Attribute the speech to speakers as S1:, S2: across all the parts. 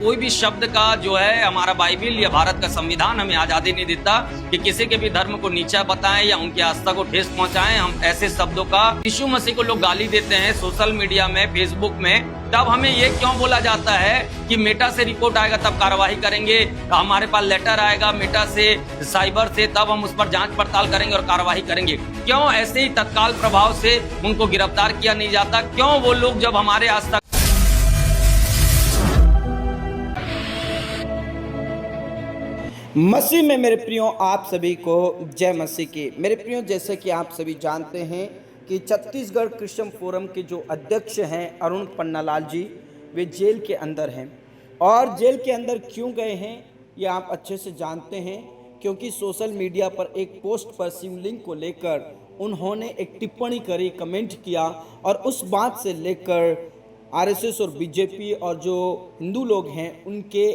S1: कोई भी शब्द का जो है हमारा बाइबिल या भारत का संविधान हमें आजादी नहीं देता कि किसी के भी धर्म को नीचा बताएं या उनकी आस्था को ठेस पहुंचाएं। हम ऐसे शब्दों का यीशु मसीह को लोग गाली देते हैं सोशल मीडिया में, फेसबुक में, तब हमें ये क्यों बोला जाता है कि मेटा से रिपोर्ट आएगा तब कार्रवाई करेंगे, हमारे पास लेटर आएगा मेटा से, साइबर से, तब हम उस पर जांच पड़ताल करेंगे और कार्रवाई करेंगे। क्यों ऐसे ही तत्काल प्रभाव से उनको गिरफ्तार किया नहीं जाता? क्यों वो लोग जब हमारे आस्था
S2: मसीह में मेरे प्रियो आप सभी को जय मसीह की। मेरे प्रियो, जैसे कि आप सभी जानते हैं कि छत्तीसगढ़ क्रिश्चियन फोरम के जो अध्यक्ष हैं अरुण पन्नालाल जी, वे जेल के अंदर हैं। और जेल के अंदर क्यों गए हैं ये आप अच्छे से जानते हैं, क्योंकि सोशल मीडिया पर एक पोस्ट पर शिवलिंग को लेकर उन्होंने एक टिप्पणी करी, कमेंट किया, और उस बात से लेकर आरएसएस और बीजेपी और जो हिंदू लोग हैं उनके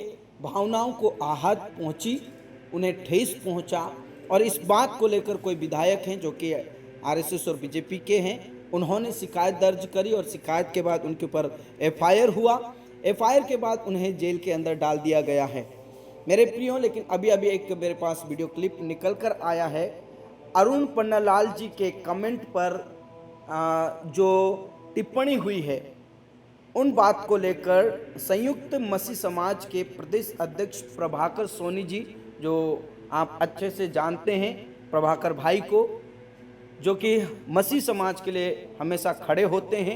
S2: भावनाओं को आहत पहुंची, उन्हें ठेस पहुंचा। और इस बात को लेकर कोई विधायक हैं जो कि आरएसएस और बीजेपी के हैं, उन्होंने शिकायत दर्ज करी और शिकायत के बाद उनके ऊपर एफआईआर हुआ। एफआईआर के बाद उन्हें जेल के अंदर डाल दिया गया है मेरे प्रियो। लेकिन अभी एक मेरे पास वीडियो क्लिप निकल कर आया है अरुण पन्नालाल जी के कमेंट पर जो टिप्पणी हुई है उन बात को लेकर संयुक्त मसीह समाज के प्रदेश अध्यक्ष प्रभाकर सोनी जी, जो आप अच्छे से जानते हैं प्रभाकर भाई को, जो कि मसीह समाज के लिए हमेशा खड़े होते हैं,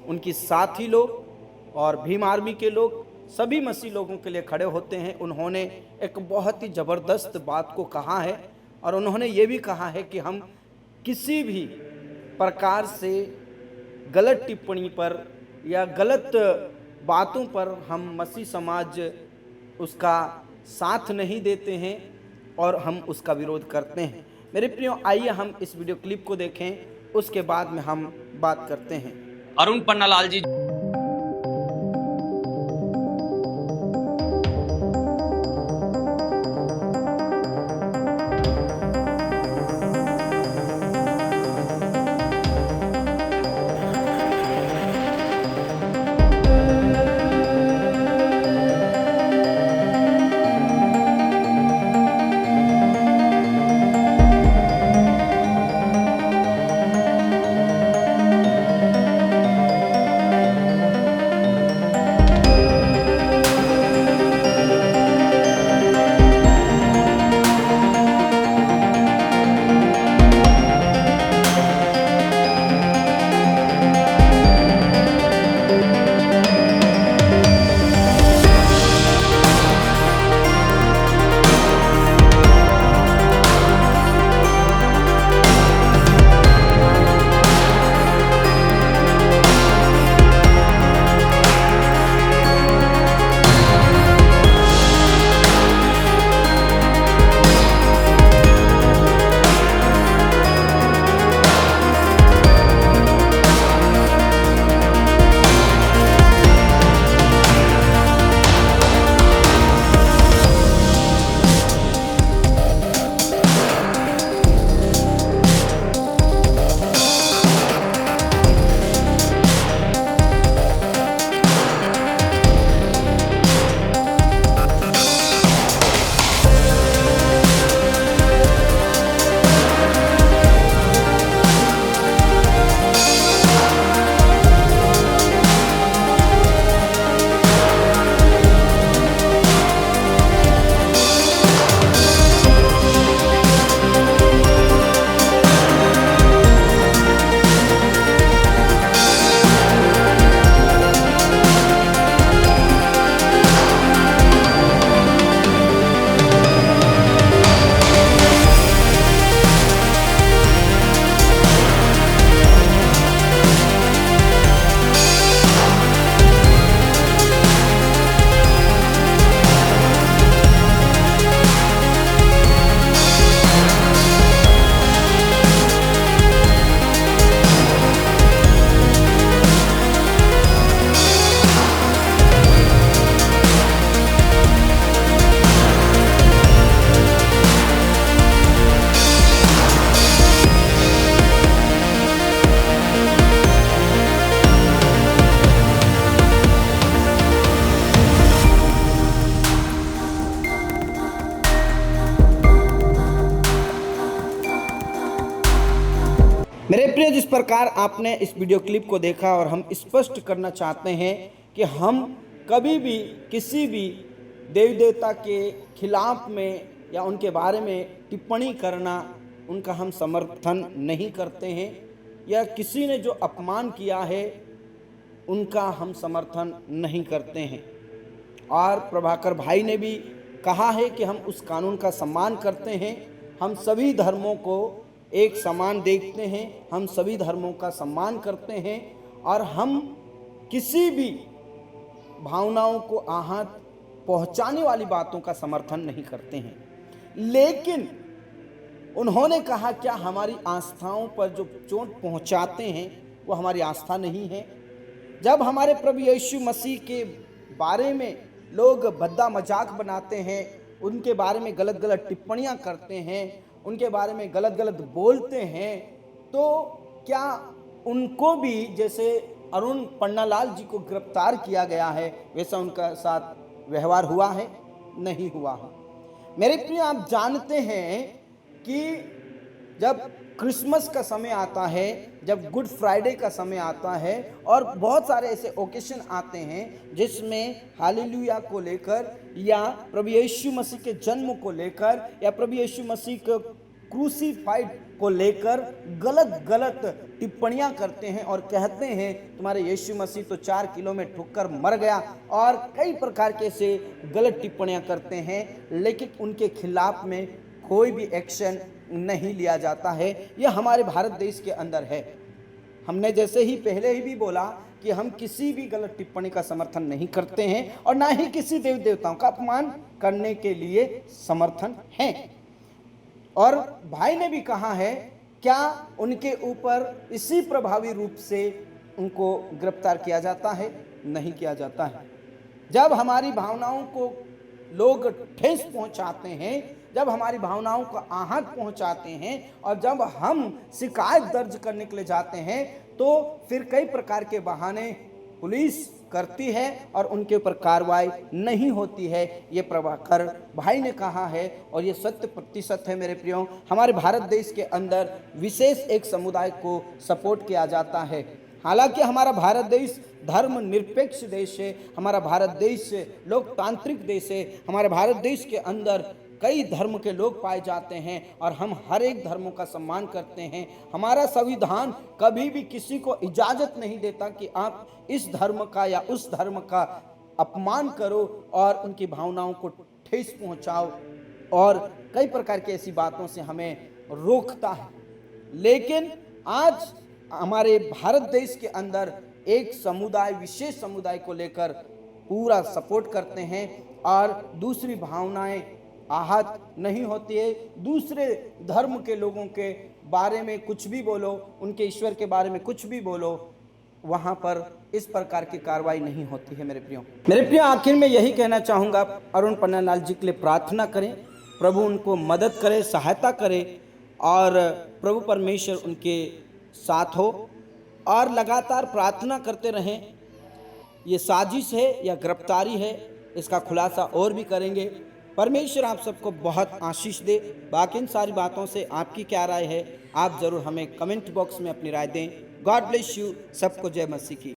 S2: उनकी साथी लोग और भीम आर्मी के लोग सभी मसीह लोगों के लिए खड़े होते हैं। उन्होंने एक बहुत ही ज़बरदस्त बात को कहा है और उन्होंने ये भी कहा है कि हम किसी भी प्रकार से गलत टिप्पणी पर या गलत बातों पर हम मसीह समाज उसका साथ नहीं देते हैं और हम उसका विरोध करते हैं। मेरे प्रियो, आइए हम इस वीडियो क्लिप को देखें, उसके बाद में हम बात करते हैं।
S1: अरुण पन्नालाल जी
S2: मेरे प्रिय, जिस प्रकार आपने इस वीडियो क्लिप को देखा और हम स्पष्ट करना चाहते हैं कि हम कभी भी किसी भी देवी देवता के खिलाफ में या उनके बारे में टिप्पणी करना उनका हम समर्थन नहीं करते हैं, या किसी ने जो अपमान किया है उनका हम समर्थन नहीं करते हैं। और प्रभाकर भाई ने भी कहा है कि हम उस कानून का सम्मान करते हैं, हम सभी धर्मों को एक समान देखते हैं, हम सभी धर्मों का सम्मान करते हैं और हम किसी भी भावनाओं को आहत पहुंचाने वाली बातों का समर्थन नहीं करते हैं। लेकिन उन्होंने कहा, क्या हमारी आस्थाओं पर जो चोट पहुंचाते हैं वो हमारी आस्था नहीं है? जब हमारे प्रभु यीशु मसीह के बारे में लोग भद्दा मजाक बनाते हैं, उनके बारे में गलत गलत टिप्पणियां करते हैं, उनके बारे में गलत गलत बोलते हैं, तो क्या उनको भी जैसे अरुण पन्नालाल जी को गिरफ्तार किया गया है वैसा उनका साथ व्यवहार हुआ है? नहीं हुआ है। मेरे प्रिय, आप जानते हैं कि जब क्रिसमस का समय आता है, जब गुड फ्राइडे का समय आता है और बहुत सारे ऐसे ओकेशन आते हैं जिसमें हालेलुया को लेकर या प्रभु यीशु मसीह के जन्म को लेकर या प्रभु यीशु मसीह के क्रूसीफाइड को लेकर गलत गलत टिप्पणियां करते हैं और कहते हैं तुम्हारे यीशु मसीह तो 4 किलो में ठोकर मर गया, और कई प्रकार के से गलत टिप्पणियां करते हैं, लेकिन उनके खिलाफ में कोई भी एक्शन नहीं लिया जाता है। यह हमारे भारत देश के अंदर है। हमने जैसे ही पहले ही भी बोला कि हम किसी भी गलत टिप्पणी का समर्थन नहीं करते हैं और ना ही किसी देवी देवताओं का अपमान करने के लिए समर्थन है। और भाई ने भी कहा है, क्या उनके ऊपर इसी प्रभावी रूप से उनको गिरफ्तार किया जाता है? नहीं किया जाता है। जब हमारी भावनाओं को लोग ठेस पहुंचाते हैं, जब हमारी भावनाओं को आहत पहुंचाते हैं और जब हम शिकायत दर्ज करने के लिए जाते हैं, तो फिर कई प्रकार के बहाने पुलिस करती है और उनके ऊपर कार्रवाई नहीं होती है। ये प्रभाकर भाई ने कहा है और ये 100% है। मेरे प्रियो, हमारे भारत देश के अंदर विशेष एक समुदाय को सपोर्ट किया जाता है। हालांकि हमारा भारत देश धर्म निरपेक्ष देश है, हमारा भारत देश लोकतांत्रिक देश है, हमारे भारत देश के अंदर कई धर्म के लोग पाए जाते हैं और हम हर एक धर्मों का सम्मान करते हैं। हमारा संविधान कभी भी किसी को इजाज़त नहीं देता कि आप इस धर्म का या उस धर्म का अपमान करो और उनकी भावनाओं को ठेस पहुंचाओ, और कई प्रकार की ऐसी बातों से हमें रोकता है। लेकिन आज हमारे भारत देश के अंदर एक समुदाय, विशेष समुदाय को लेकर पूरा सपोर्ट करते हैं और दूसरी भावनाएं आहत नहीं होती है। दूसरे धर्म के लोगों के बारे में कुछ भी बोलो, उनके ईश्वर के बारे में कुछ भी बोलो, वहाँ पर इस प्रकार की कार्रवाई नहीं होती है। मेरे प्रियो, आखिर में यही कहना चाहूँगा, अरुण पन्नालाल जी के लिए प्रार्थना करें, प्रभु उनको मदद करे, सहायता करे और प्रभु परमेश्वर उनके साथ हो, और लगातार प्रार्थना करते रहें। ये साजिश है या गिरफ्तारी है, इसका खुलासा और भी करेंगे। परमेश्वर आप सबको बहुत आशीष दे। बाकी इन सारी बातों से आपकी क्या राय है, आप ज़रूर हमें कमेंट बॉक्स में अपनी राय दें। God bless you. सबको जय मसीह की।